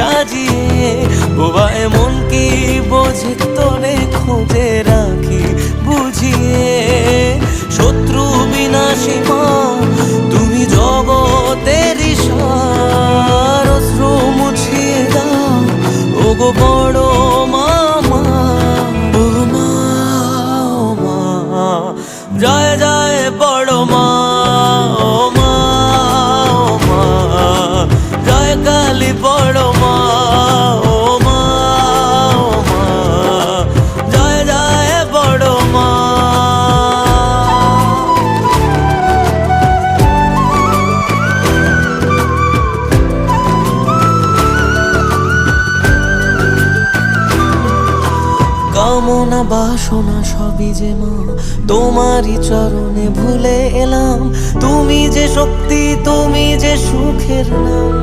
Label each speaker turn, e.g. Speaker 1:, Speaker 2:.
Speaker 1: সাজিয়ে। বোবা এমন কি বোঝে তোরে খুঁজে রাখি বুঝিয়ে। শত্রু বিনাশী মা তুমি জগতেরই সার, অশ্রু মুছিয়ে দাও ওগো বড় মামা। ও মা, ও মা, জয় জয় বড় মা। ও মা, ও মা, জয় কালী বড় মা। ও মা, ও মা, জয় জয় বড় মা। কামনা বাসনা সবই যে মা তোমারই চরণে ভুলে এলাম। তুমি যে শক্তি, তুমি যে সুখের নাম।